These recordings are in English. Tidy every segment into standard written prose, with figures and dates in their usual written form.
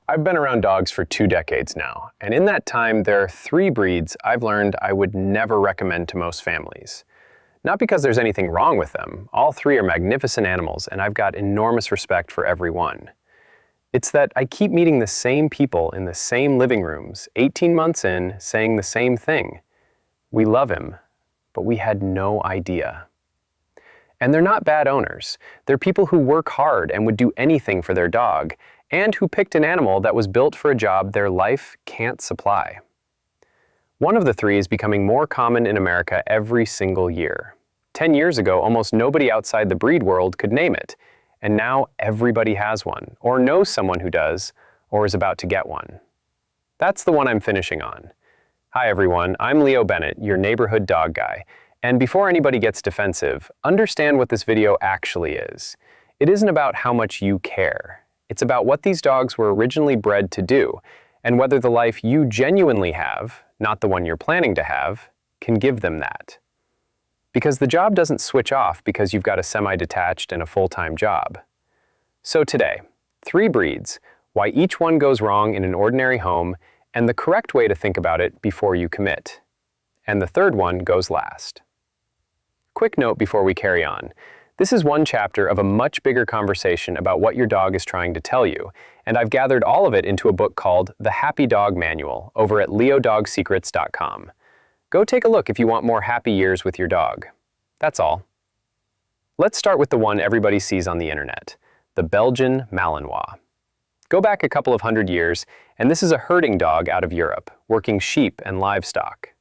I've been around dogs for 2 decades now, and in that time there are 3 breeds I've learned I would never recommend to most families. Not because there's anything wrong with them, all 3 are magnificent animals and I've got enormous respect for every one. It's that I keep meeting the same people in the same living rooms, 18 months in, saying the same thing. We love him, but we had no idea. And they're not bad owners. They're people who work hard and would do anything for their dog, and who picked an animal that was built for a job their life can't supply. One of the 3 is becoming more common in America every single year. 10 years ago, almost nobody outside the breed world could name it, and now everybody has one, or knows someone who does, or is about to get one. That's the one I'm finishing on. Hi everyone, I'm Leo Bennett, your neighborhood dog guy, and before anybody gets defensive, understand what this video actually is. It isn't about how much you care. It's about what these dogs were originally bred to do, and whether the life you genuinely have, not the one you're planning to have, can give them that. Because the job doesn't switch off because you've got a semi-detached and a full-time job. So today, 3 breeds, why each one goes wrong in an ordinary home, and the correct way to think about it before you commit. And the 3rd one goes last. Quick note before we carry on. This is one chapter of a much bigger conversation about what your dog is trying to tell you, and I've gathered all of it into a book called The Happy Dog Manual over at leodogsecrets.com. Go take a look if you want more happy years with your dog. That's all. Let's start with the one everybody sees on the internet, the Belgian Malinois. Go back a couple of hundred years, and this is a herding dog out of Europe, working sheep and livestock.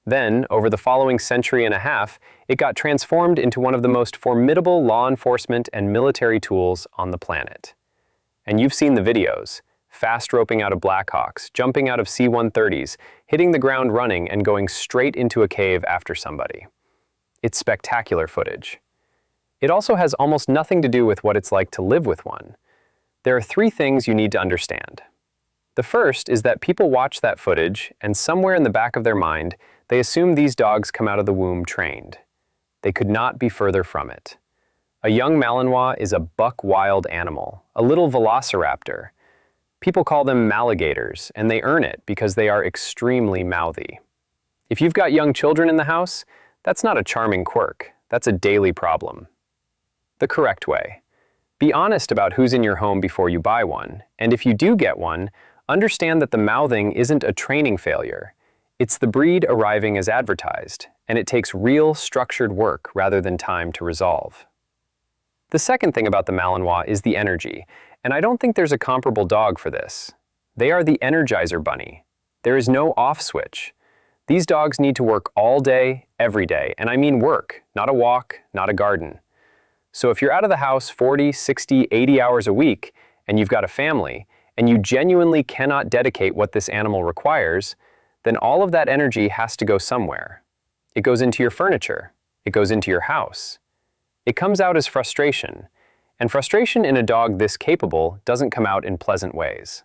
Then, over the following century and a half, it got transformed into one of the most formidable law enforcement and military tools on the planet. And you've seen the videos, fast roping out of Blackhawks, jumping out of C-130s, hitting the ground running and going straight into a cave after somebody. It's spectacular footage. It also has almost nothing to do with what it's like to live with one. There are 3 things you need to understand. The first is that people watch that footage, and somewhere in the back of their mind, they assume these dogs come out of the womb trained. They could not be further from it. A young Malinois is a buck-wild animal, a little velociraptor. People call them maligators, and they earn it because they are extremely mouthy. If you've got young children in the house, that's not a charming quirk, that's a daily problem. The correct way. Be honest about who's in your home before you buy one, and if you do get one, understand that the mouthing isn't a training failure. It's the breed arriving as advertised, and it takes real, structured work rather than time to resolve. The second thing about the Malinois is the energy, and I don't think there's a comparable dog for this. They are the Energizer Bunny. There is no off switch. These dogs need to work all day, every day, and I mean work, not a walk, not a garden. So if you're out of the house 40, 60, 80 hours a week, and you've got a family, and you genuinely cannot dedicate what this animal requires, then all of that energy has to go somewhere. It goes into your furniture. It goes into your house. It comes out as frustration, and frustration in a dog this capable doesn't come out in pleasant ways.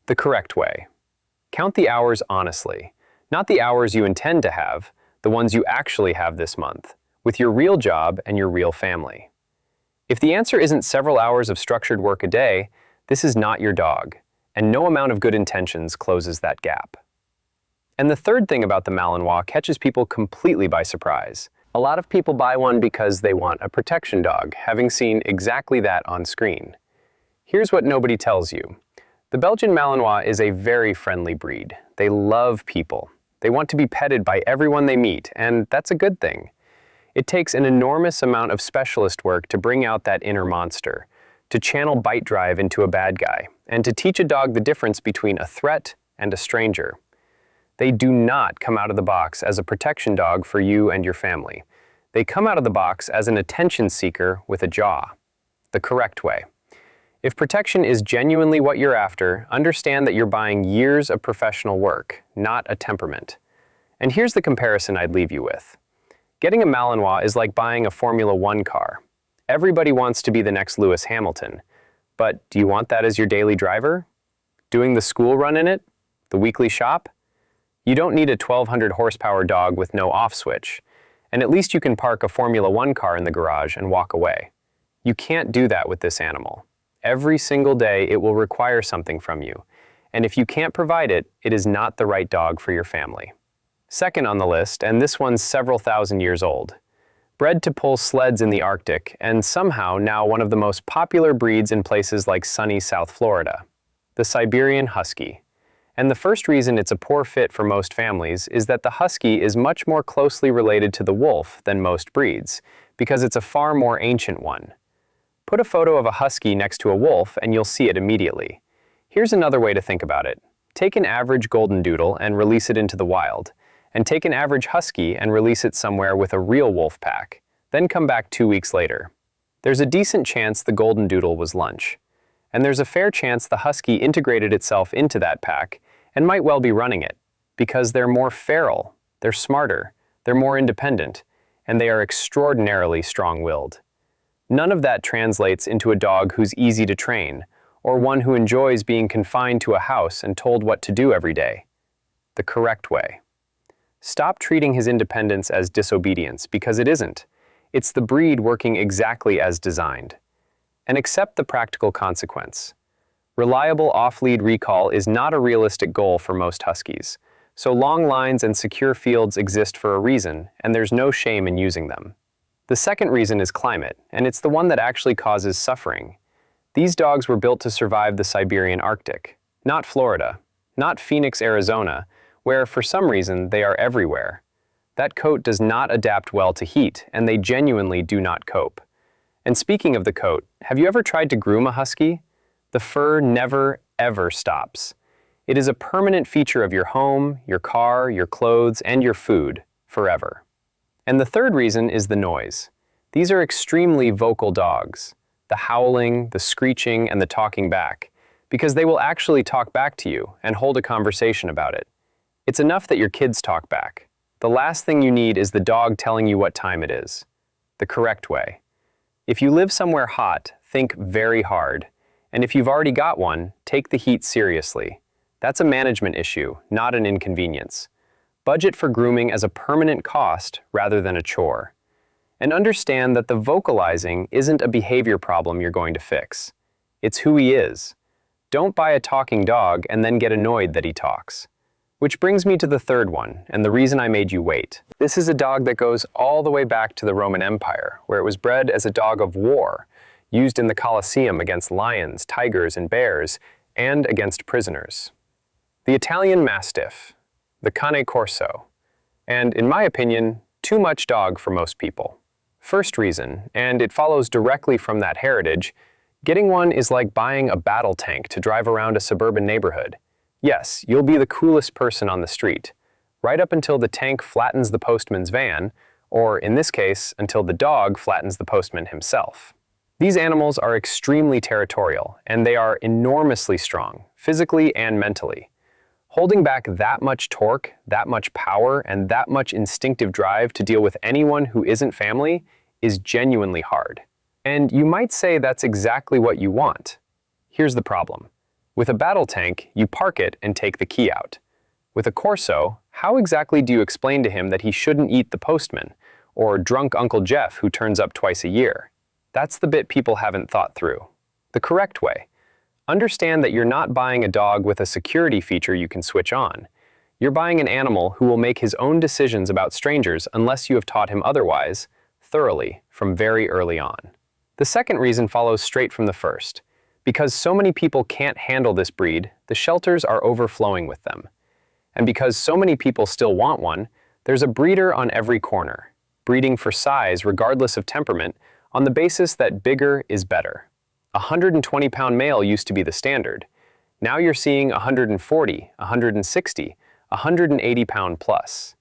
The correct way. Count the hours honestly, not the hours you intend to have, the ones you actually have this month, with your real job and your real family. If the answer isn't several hours of structured work a day, this is not your dog, and no amount of good intentions closes that gap. And the 3rd thing about the Malinois catches people completely by surprise. A lot of people buy one because they want a protection dog, having seen exactly that on screen. Here's what nobody tells you. The Belgian Malinois is a very friendly breed. They love people. They want to be petted by everyone they meet, and that's a good thing. It takes an enormous amount of specialist work to bring out that inner monster, to channel bite drive into a bad guy, and to teach a dog the difference between a threat and a stranger. They do not come out of the box as a protection dog for you and your family. They come out of the box as an attention seeker with a jaw. The correct way. If protection is genuinely what you're after, understand that you're buying years of professional work, not a temperament. And here's the comparison I'd leave you with. Getting a Malinois is like buying a Formula One car. Everybody wants to be the next Lewis Hamilton. But do you want that as your daily driver? Doing the school run in it? The weekly shop? You don't need a 1,200 horsepower dog with no off switch, and at least you can park a Formula One car in the garage and walk away. You can't do that with this animal. Every single day it will require something from you, and if you can't provide it, it is not the right dog for your family. Second on the list, and this one's several thousand years old. Bred to pull sleds in the Arctic, and somehow now one of the most popular breeds in places like sunny South Florida. The Siberian Husky. And the first reason it's a poor fit for most families is that the Husky is much more closely related to the wolf than most breeds, because it's a far more ancient one. Put a photo of a Husky next to a wolf and you'll see it immediately. Here's another way to think about it. Take an average golden doodle and release it into the wild, and take an average Husky and release it somewhere with a real wolf pack, then come back 2 weeks later. There's a decent chance the golden doodle was lunch, and there's a fair chance the Husky integrated itself into that pack and might well be running it, because they're more feral, they're smarter, they're more independent, and they are extraordinarily strong-willed. None of that translates into a dog who's easy to train, or one who enjoys being confined to a house and told what to do every day. The correct way. Stop treating his independence as disobedience, because it isn't. It's the breed working exactly as designed. And accept the practical consequence. Reliable off-lead recall is not a realistic goal for most Huskies, so long lines and secure fields exist for a reason, and there's no shame in using them. The second reason is climate, and it's the one that actually causes suffering. These dogs were built to survive the Siberian Arctic, not Florida, not Phoenix, Arizona, where for some reason they are everywhere. That coat does not adapt well to heat, and they genuinely do not cope. And speaking of the coat, have you ever tried to groom a Husky? The fur never, ever stops. It is a permanent feature of your home, your car, your clothes, and your food, forever. And the third reason is the noise. These are extremely vocal dogs. The howling, the screeching, and the talking back, because they will actually talk back to you and hold a conversation about it. It's enough that your kids talk back. The last thing you need is the dog telling you what time it is. The correct way. If you live somewhere hot, think very hard. And if you've already got one, take the heat seriously. That's a management issue, not an inconvenience. Budget for grooming as a permanent cost rather than a chore. And understand that the vocalizing isn't a behavior problem you're going to fix. It's who he is. Don't buy a talking dog and then get annoyed that he talks. Which brings me to the third one, and the reason I made you wait. This is a dog that goes all the way back to the Roman Empire, where it was bred as a dog of war, used in the Colosseum against lions, tigers, and bears, and against prisoners. The Italian Mastiff, the Cane Corso, and in my opinion, too much dog for most people. First reason, and it follows directly from that heritage, getting one is like buying a battle tank to drive around a suburban neighborhood. Yes, you'll be the coolest person on the street, right up until the tank flattens the postman's van, or in this case, until the dog flattens the postman himself. These animals are extremely territorial, and they are enormously strong, physically and mentally. Holding back that much torque, that much power, and that much instinctive drive to deal with anyone who isn't family is genuinely hard. And you might say that's exactly what you want. Here's the problem. With a battle tank, you park it and take the key out. With a Corso, how exactly do you explain to him that he shouldn't eat the postman, or drunk Uncle Jeff who turns up twice a year? That's the bit people haven't thought through. The correct way. Understand that you're not buying a dog with a security feature you can switch on. You're buying an animal who will make his own decisions about strangers unless you have taught him otherwise, thoroughly, from very early on. The second reason follows straight from the first. Because so many people can't handle this breed, the shelters are overflowing with them. And because so many people still want one, there's a breeder on every corner, breeding for size regardless of temperament on the basis that bigger is better. A 120-pound male used to be the standard. Now you're seeing 140, 160, 180-pound plus.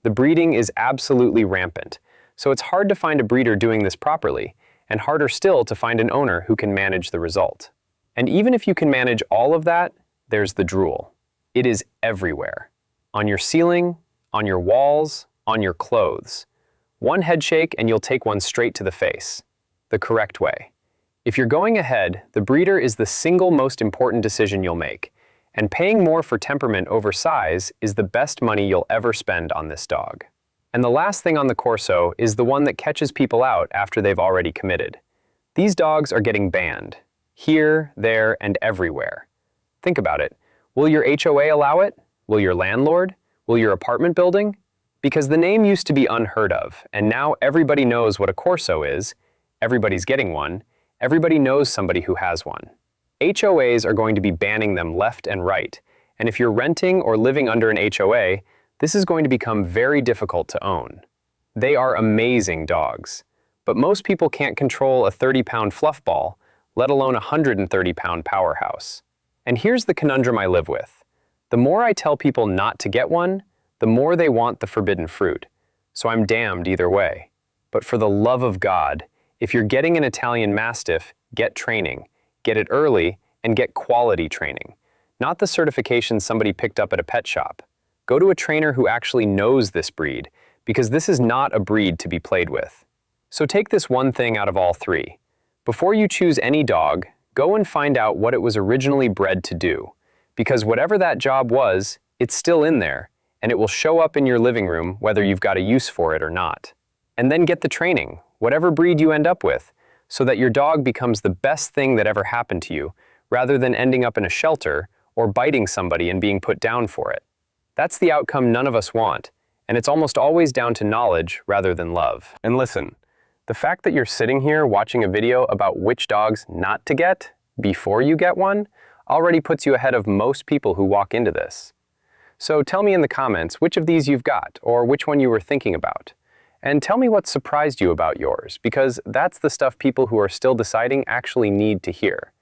The breeding is absolutely rampant, so it's hard to find a breeder doing this properly, and harder still to find an owner who can manage the result. And even if you can manage all of that, there's the drool. It is everywhere. On your ceiling, on your walls, on your clothes. One head shake and you'll take one straight to the face. The correct way. If you're going ahead, the breeder is the single most important decision you'll make, and paying more for temperament over size is the best money you'll ever spend on this dog. And the last thing on the Corso is the one that catches people out after they've already committed. These dogs are getting banned. Here, there, and everywhere. Think about it. Will your HOA allow it? Will your landlord? Will your apartment building? Because the name used to be unheard of, and now everybody knows what a Corso is, everybody's getting one, everybody knows somebody who has one. HOAs are going to be banning them left and right, and if you're renting or living under an HOA, this is going to become very difficult to own. They are amazing dogs, but most people can't control a 30-pound fluff ball, let alone a 130-pound powerhouse. And here's the conundrum I live with. The more I tell people not to get one, the more they want the forbidden fruit. So I'm damned either way. But for the love of God, if you're getting an Italian Mastiff, get training, get it early, and get quality training. Not the certification somebody picked up at a pet shop. Go to a trainer who actually knows this breed, because this is not a breed to be played with. So take this one thing out of all three. Before you choose any dog, go and find out what it was originally bred to do. Because whatever that job was, it's still in there, and it will show up in your living room whether you've got a use for it or not. And then get the training, whatever breed you end up with, so that your dog becomes the best thing that ever happened to you, rather than ending up in a shelter or biting somebody and being put down for it. That's the outcome none of us want, and it's almost always down to knowledge rather than love. And listen, the fact that you're sitting here watching a video about which dogs not to get before you get one already puts you ahead of most people who walk into this. So tell me in the comments which of these you've got, or which one you were thinking about. And tell me what surprised you about yours, because that's the stuff people who are still deciding actually need to hear.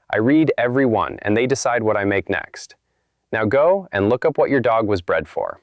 I read every one, and they decide what I make next. Now go and look up what your dog was bred for.